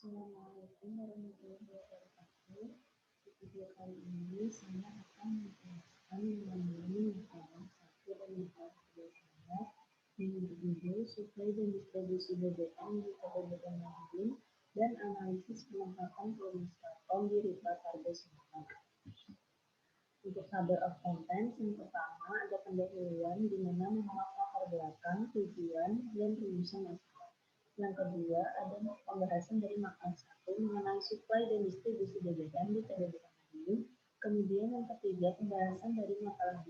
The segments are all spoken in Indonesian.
Assalamualaikum warahmatullahi wabarakatuh. Di video kali ini saya akan menjelaskan mengenai makalah 1 dan makalah 2 saya yang berjudul Suplai dan Distribusi BBM di Kabupaten Madiun dan Analisis Penempatan Volume Karton di Rita Kargo Semarang. Untuk table of contents, yang pertama ada pendahuluan di mana mengenal latar belakang, tujuan, dan rumusan masalah. Yang kedua ada pembahasan dari makalah 1 mengenai suplai dan distribusi BBM di Kabupaten Madiun. Kemudian yang ketiga pembahasan dari makalah 2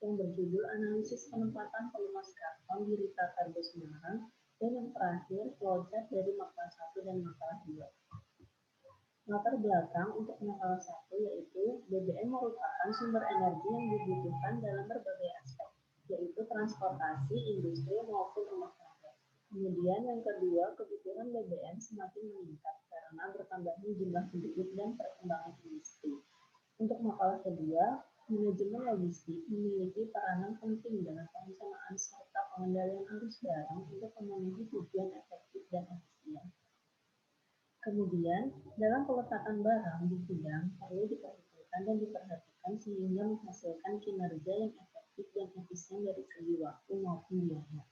yang berjudul analisis penempatan volume karton di Rita Kargo Semarang. Dan yang terakhir flowchart dari makalah 1 dan makalah 2. Latar belakang untuk makalah 1 yaitu BBM merupakan sumber energi yang dibutuhkan dalam berbagai aspek, yaitu transportasi, industri, maupun rumah tangga. Kemudian yang kedua, kebutuhan BBM semakin meningkat karena bertambahnya jumlah penduduk dan perkembangan industri. Untuk makalah kedua, manajemen logistik memiliki peranan penting dalam perencanaan serta pengendalian arus barang untuk memenuhi tujuan efektif dan efisien. Kemudian, dalam peletakan barang di gudang perlu diperhitungkan dan diperhatikan sehingga menghasilkan kinerja yang efektif dan efisien dari segi waktu maupun biaya.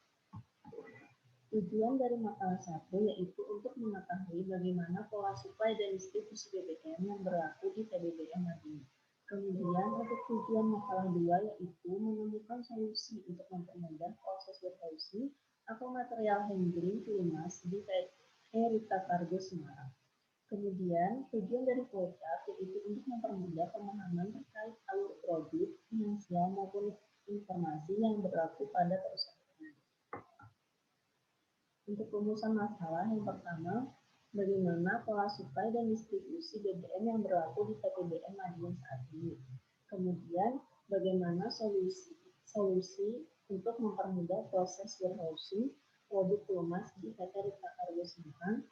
Tujuan dari makalah 1 yaitu untuk mengetahui bagaimana pola suplai dan distribusi BBM yang berlaku di TBBM Madiun. Kemudian untuk tujuan makalah 2 yaitu menemukan solusi untuk mempermudah proses warehousing atau material handling pelumas di Rita Kargo Semarang. Kemudian, tujuan dari flowchart yaitu untuk mempermudah pemahaman terkait alur produk, finansial maupun informasi yang berlaku pada perusahaan. Untuk rumusan masalah yang pertama, bagaimana pola suplai dan distribusi BBM yang berlaku di TBBM Madiun saat ini. Kemudian, bagaimana solusi untuk mempermudah proses warehousing produk pelumas di PT Rita Kargo Semarang.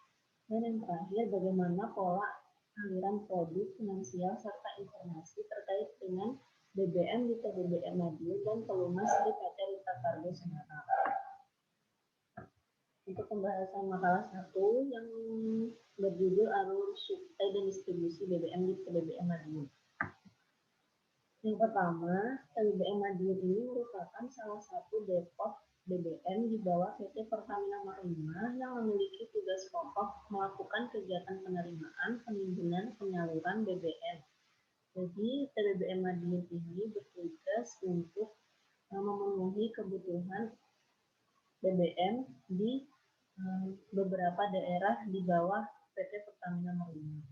Dan yang terakhir, bagaimana pola aliran produk, finansial, serta informasi terkait dengan BBM di TBBM Madiun dan pelumas di PT Rita Kargo Semarang. Untuk pembahasan makalah 1 yang berjudul alur suplai dan distribusi BBM di TBBM Madiun. Yang pertama, TBBM Madiun ini merupakan salah satu depot BBM di bawah PT Pertamina Maruna yang memiliki tugas pokok melakukan kegiatan penerimaan, penimbunan, penyaluran BBM. Jadi TBBM Madiun ini bertugas untuk memenuhi kebutuhan BBM di beberapa daerah di bawah PT Pertamina Maruna.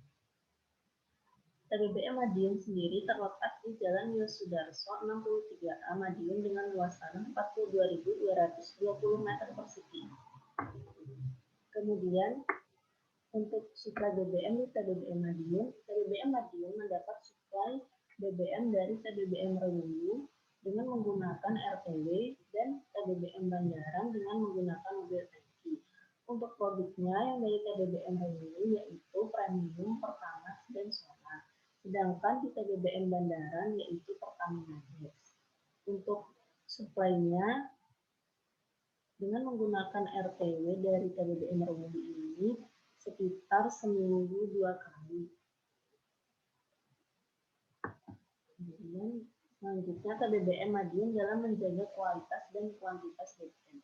TBBM Madiun sendiri terletak di Jalan Yosudarso 63A Madiun dengan luas tanah 42.220 meter persegi. Kemudian untuk suplai BBM di TBBM Madiun mendapat suplai BBM dari TBBM Rewulu dengan menggunakan RTW dan TBBM Banjaran dengan menggunakan mobil tangki. Untuk produknya yang dari TBBM Rewulu yaitu premium, Pertamax, dan solar. Sedangkan di TBBM Bandaran yaitu Pertamina Gas. Untuk suplainya dengan menggunakan RTW dari TBBM Rewulu ini sekitar seminggu 2 kali. Kemudian selanjutnya TBBM Madiun dalam menjaga kualitas dan kuantitas BBM.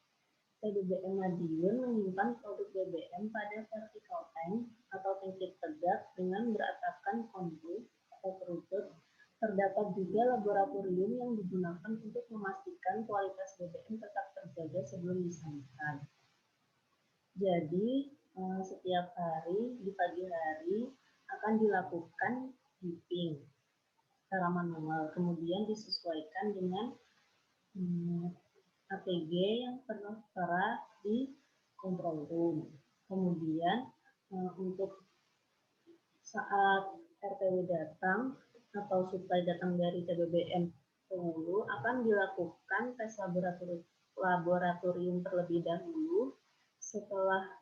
TBBM Madiun menyimpan produk BBM pada vertical tank atau tangki tegak dengan beratapkan kontur atau perutut. Terdapat juga laboratorium yang digunakan untuk memastikan kualitas BBM tetap terjaga sebelum disalurkan. Jadi setiap hari di pagi hari akan dilakukan dipping secara manual, kemudian disesuaikan dengan ATG yang tertera di control room. Kemudian untuk saat RTW datang atau suplai datang dari TBBM Rewulu akan dilakukan tes laboratorium terlebih dahulu. Setelah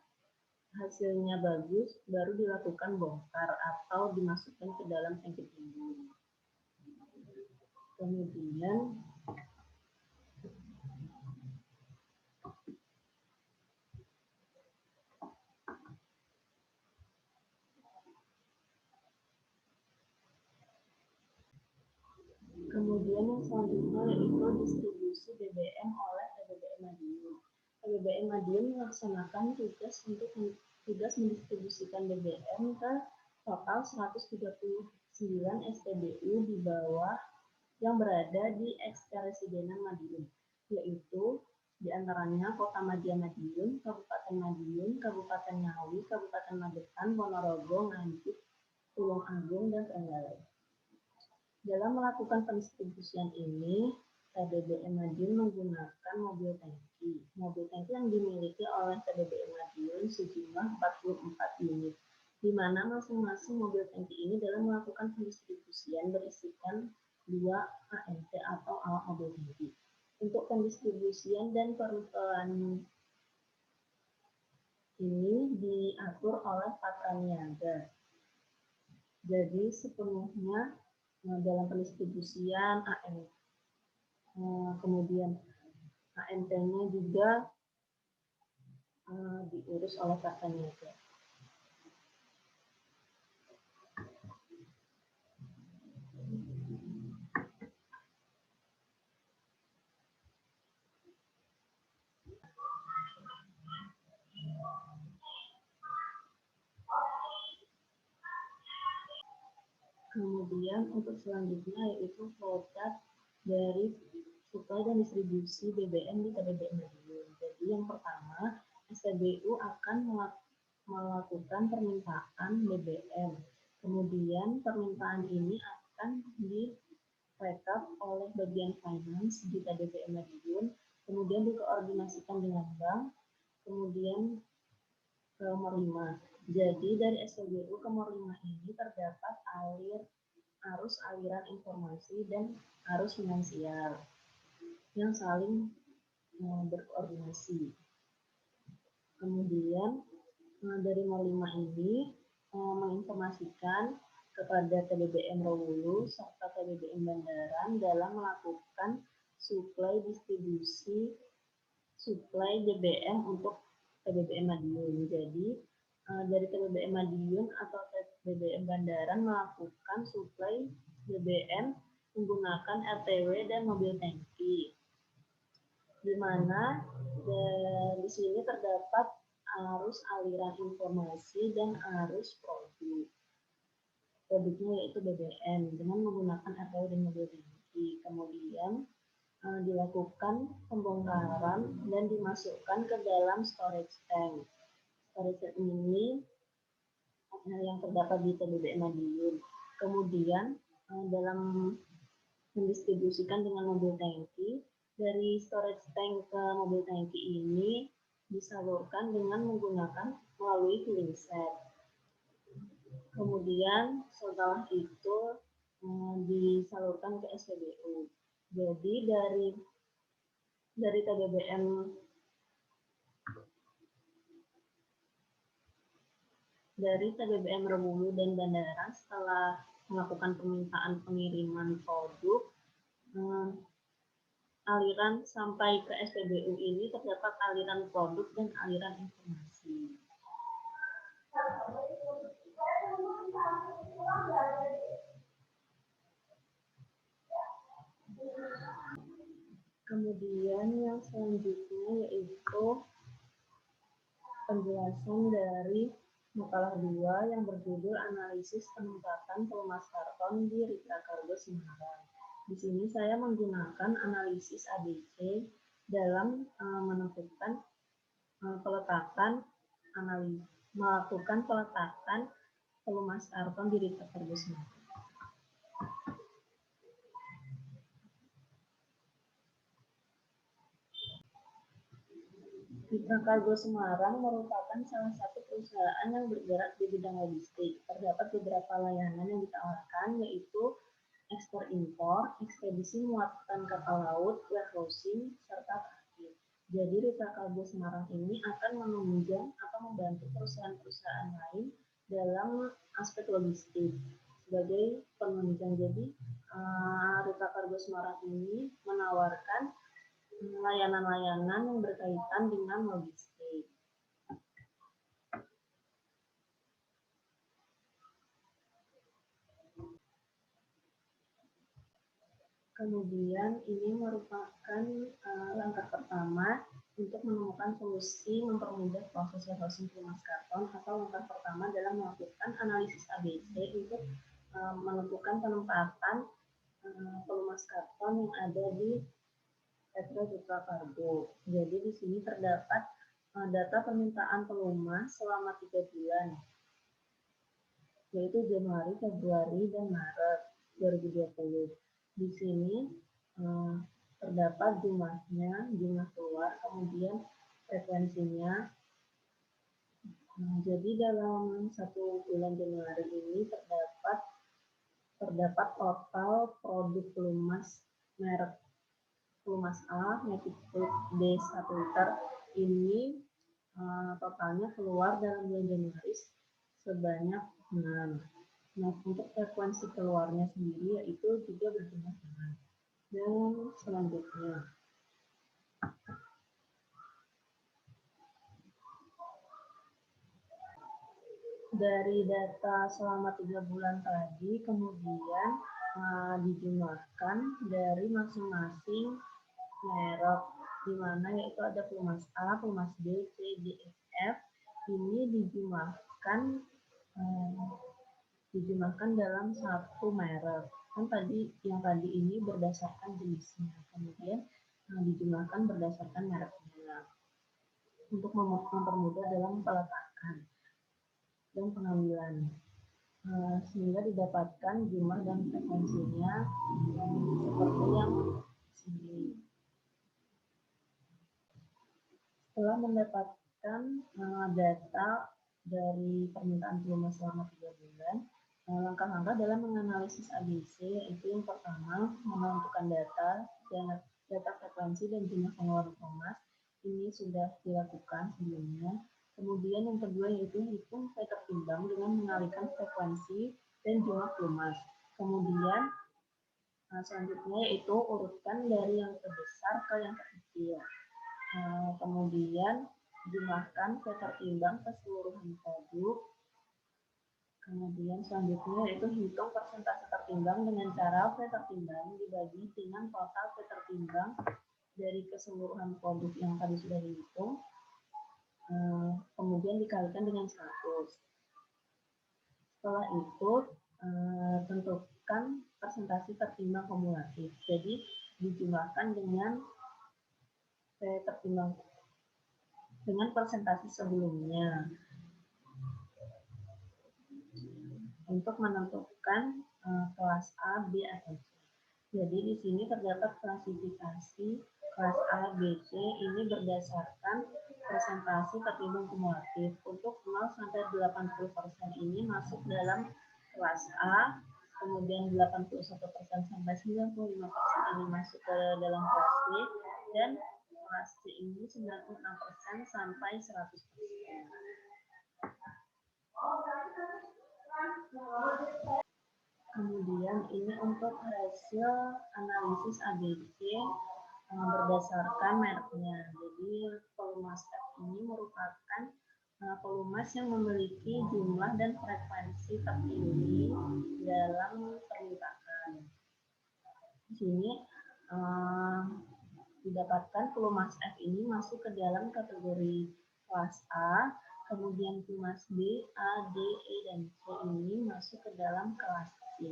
hasilnya bagus, baru dilakukan bongkar atau dimasukkan ke dalam tangki timbun. Kemudian selanjutnya yaitu distribusi BBM oleh TBBM Madiun. TBBM Madiun melaksanakan tugas mendistribusikan BBM ke total 139 SPBU di bawah yang berada di Ekskaresidenan Madiun, yaitu diantaranya Kota Madiun, Kabupaten Madiun, Kabupaten Ngawi, Kabupaten Magetan, Ponorogo, Nganjuk, Tulung Agung, dan Trenggalek. Dalam melakukan pendistribusian ini, TBBM Madiun menggunakan mobil tangki. Mobil tangki yang dimiliki oleh TBBM Madiun sejumlah 44 unit, di mana masing-masing mobil tangki ini dalam melakukan pendistribusian berisikan 2 AMT atau awak mobil tangki. Untuk pendistribusian dan perutelan ini diatur oleh Patra Niaga. Jadi sepenuhnya dalam pendistribusian AMT, kemudian AMT-nya juga diurus oleh Patra Niaga. Kemudian untuk selanjutnya yaitu flowchart dari suplai dan distribusi BBM di TBBM Madiun. Jadi yang pertama, SPBU akan melakukan permintaan BBM. Kemudian permintaan ini akan direkap oleh bagian finance di TBBM Madiun, kemudian dikoordinasikan dengan bank, kemudian ke nomor 5. Jadi dari SPBU ke nomor 5 ini terdapat arus aliran informasi dan arus finansial yang saling berkoordinasi. Kemudian dari nomor 5 ini menginformasikan kepada TBBM Rowulu serta TBBM Bandaran dalam melakukan suplai BBM untuk TBBM Madiun. Jadi dari TBBM Madiun atau TBBM Bandaran melakukan suplai BBM menggunakan RTW dan mobil tangki, di mana di sini terdapat arus aliran informasi dan arus produk. Produknya yaitu BBM dengan menggunakan RTW dan mobil tangki. Kemudian dilakukan pembongkaran dan dimasukkan ke dalam storage tank. Storage tank ini yang terdapat di TBBM Madiun. Kemudian dalam mendistribusikan dengan mobil tangki, dari storage tank ke mobil tangki ini disalurkan dengan menggunakan melalui filling set. Kemudian setelah itu disalurkan ke SPBU. Jadi dari TBBM Rowulu dan Bandaran setelah melakukan permintaan pengiriman produk, aliran sampai ke SPBU ini terdapat aliran produk dan aliran informasi. Kemudian yang selanjutnya yaitu penjelasan dari makalah 2 yang berjudul Analisis Penempatan Pelumas Karton di Ritra Kargo Semarang. Di sini saya menggunakan analisis ABC dalam melakukan peletakan pelumas karton di Ritra Kargo Semarang. Ritra Kargo Semarang merupakan salah satu perusahaan yang bergerak di bidang logistik. Terdapat beberapa layanan yang ditawarkan, yaitu ekspor-impor, ekspedisi muatan kapal laut, warehousing, serta parkir. Jadi Ritra Kargo Semarang ini akan menunjang atau membantu perusahaan-perusahaan lain dalam aspek logistik sebagai penunjang. Jadi Ritra Kargo Semarang ini menawarkan layanan-layanan yang berkaitan dengan logistik. Kemudian ini merupakan langkah pertama untuk menemukan solusi mempermudah proses evaluasi pelumas karton, atau langkah pertama dalam melakukan analisis ABC untuk menentukan penempatan pelumas karton yang ada di Petra Dutra Kargo. Jadi di sini terdapat data permintaan pelumas selama 3 bulan, yaitu Januari, Februari, dan Maret 2020. Di sini terdapat jumlahnya, jumlah keluar, kemudian frekuensinya. Jadi dalam 1 bulan Januari ini terdapat total produk pelumas merek pelumas A, Magic B 1 liter ini totalnya keluar dalam bulan Januari sebanyak 6. Nah, untuk frekuensi keluarnya sendiri yaitu juga berjumlah 6. Dan selanjutnya, dari data selama 3 bulan tadi kemudian dijumlahkan dari masing-masing merek, di mana yaitu ada pelumas A, pelumas B, C, D, E, F. Ini dijumlahkan dalam satu merek. Kan yang tadi ini berdasarkan jenisnya, kemudian dijumlahkan berdasarkan mereknya untuk mempermudah dalam peletakan dan pengambilan, sehingga didapatkan jumlah dan frekuensinya seperti yang sini. Setelah mendapatkan data dari permintaan pelumas selama 3 bulan, langkah-langkah dalam menganalisis ABC yaitu yang pertama menentukan data frekuensi dan jumlah pengeluaran pelumas. Ini sudah dilakukan sebelumnya. Kemudian yang kedua yaitu hitung P tertimbang dengan mengalihkan frekuensi dan jumlah pelumas. Kemudian selanjutnya yaitu urutkan dari yang terbesar ke yang terkecil. Kemudian jumlahkan P tertimbang keseluruhan produk. Kemudian selanjutnya yaitu hitung persentase tertimbang dengan cara P tertimbang dibagi dengan total P tertimbang dari keseluruhan produk yang tadi sudah dihitung, kemudian dikalikan dengan 100. Setelah itu tentukan persentase tertimbang kumulatif. Jadi dijumlahkan dengan P tertimbang dengan persentase sebelumnya untuk menentukan kelas A, B, atau C. Jadi di sini terdapat klasifikasi kelas A, B, C ini berdasarkan presentasi tertimbang kumulatif. Untuk 0 sampai 80% ini masuk dalam kelas A, kemudian 81% sampai 95% ini masuk ke dalam kelas B, dan kelas C ini 96% sampai 100%. Kemudian ini untuk hasil analisis ABC berdasarkan mereknya. Jadi pelumas F ini merupakan pelumas yang memiliki jumlah dan frekuensi tertinggi dalam permintaan. Di sini didapatkan pelumas F ini masuk ke dalam kategori kelas A, kemudian pelumas B, A, D, E, dan C ini masuk ke dalam kelas C.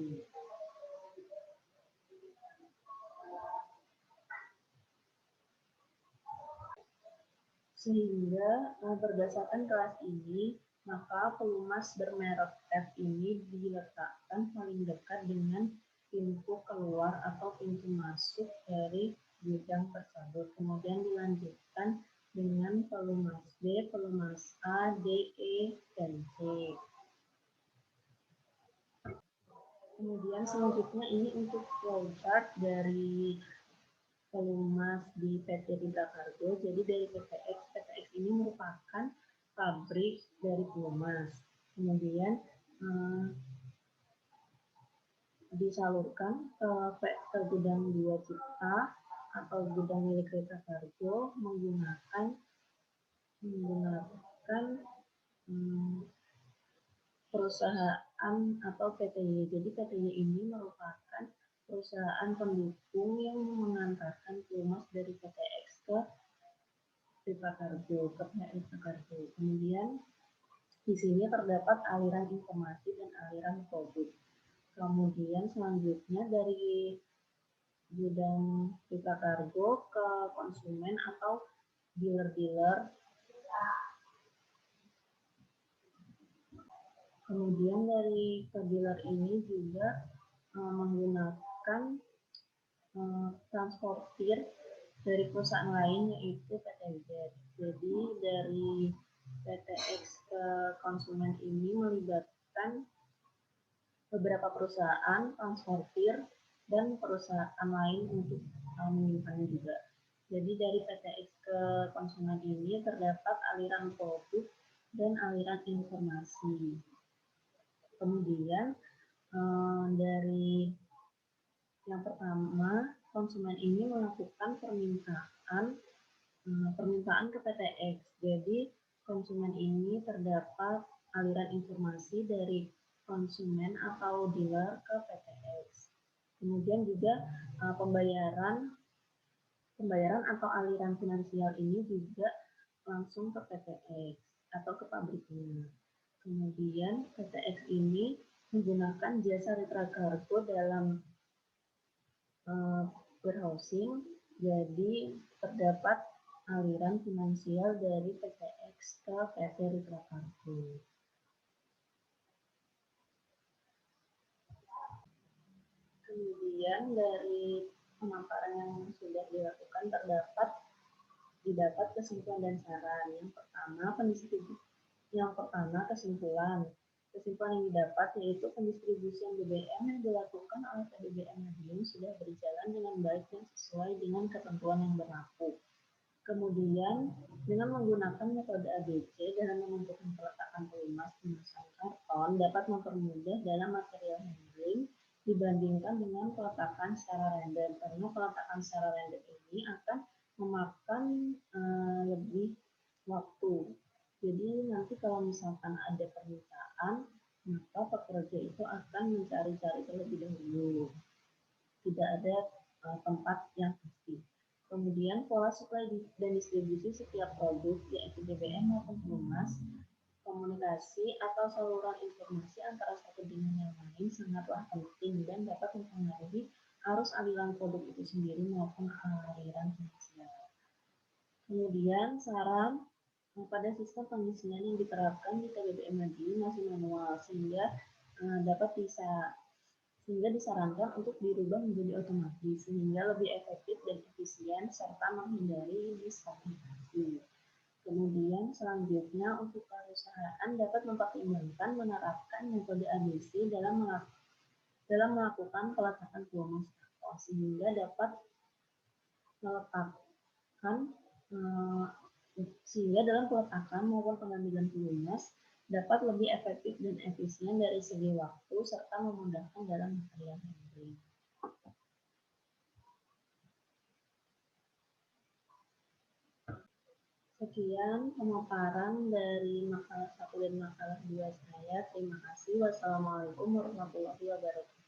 Sehingga berdasarkan kelas ini, maka pelumas bermerek F ini diletakkan paling dekat dengan pintu keluar atau pintu masuk dari gudang tersebut. Kemudian dilanjutkan dengan pelumas B, pelumas A, D, E, dan C. Kemudian selanjutnya ini untuk flowchart dari pelumas di PT Rinta Kargo. Jadi dari PTX ini merupakan pabrik dari pelumas. Kemudian disalurkan ke gudang 2 Cipta atau gudang milik Rinta Kargo menggunakan perusahaan atau PTY. Jadi PTY ini merupakan perusahaan pendukung yang mengantarkan pelumas dari PTX ke Riva Kargo, ke pihak Riva Kargo. Kemudian di sini terdapat aliran informasi dan aliran produk. Kemudian selanjutnya dari gudang Riva Kargo ke konsumen atau dealer-dealer. Kemudian dari ke dealer ini juga menggunakan transportir dari perusahaan lain yaitu PTZ. Jadi dari PTX ke konsumen ini melibatkan beberapa perusahaan transportir dan perusahaan lain untuk menyimpannya juga. Jadi dari PTX ke konsumen ini terdapat aliran produk dan aliran informasi. Kemudian dari yang pertama, konsumen ini melakukan permintaan ke PTX. Jadi konsumen ini terdapat aliran informasi dari konsumen atau dealer ke PTX. Kemudian juga pembayaran atau aliran finansial ini juga langsung ke PTX atau ke pabriknya. Kemudian PTX ini menggunakan jasa Riva Kargo dalam warehousing, jadi terdapat aliran finansial dari PTX ke PT Riva Kargo. Kemudian dari pemaparan yang sudah dilakukan didapat kesimpulan dan saran. Yang pertama kesimpulan yang didapat yaitu pendistribusian BBM yang dilakukan oleh PDBM Madiun sudah berjalan dengan baik dan sesuai dengan ketentuan yang berlaku. Kemudian dengan menggunakan metode ABC dalam menentukan peletakan pelumas kemasan karton dapat mempermudah dalam material handling dibandingkan dengan peletakan secara random, karena peletakan secara random ini akan memakan lebih waktu. Jadi nanti kalau misalkan ada permintaan, maka pekerja itu akan mencari-cari terlebih dahulu. Tidak ada tempat yang pasti. Kemudian pola suplai dan distribusi setiap produk yaitu BBM maupun pelumas, komunikasi atau saluran informasi antara satu dengan yang lain sangatlah penting dan dapat mempengaruhi arus aliran produk itu sendiri maupun aliran finansial. Kemudian saran pada sistem pengisian yang diterapkan di PDBM Madiun masih manual sehingga disarankan untuk dirubah menjadi otomatis sehingga lebih efektif dan efisien serta menghindari diskriminasi. Kemudian selanjutnya untuk perusahaan dapat mempertimbangkan menerapkan metode ABC dalam melakukan peletakan pelumas karton sehingga dapat dalam peletakan maupun pengambilan pelumas dapat lebih efektif dan efisien dari segi waktu serta memudahkan dalam material handling. Sekian pemaparan dari makalah 1 dan makalah 2 saya. Terima kasih. Wassalamualaikum warahmatullahi wabarakatuh.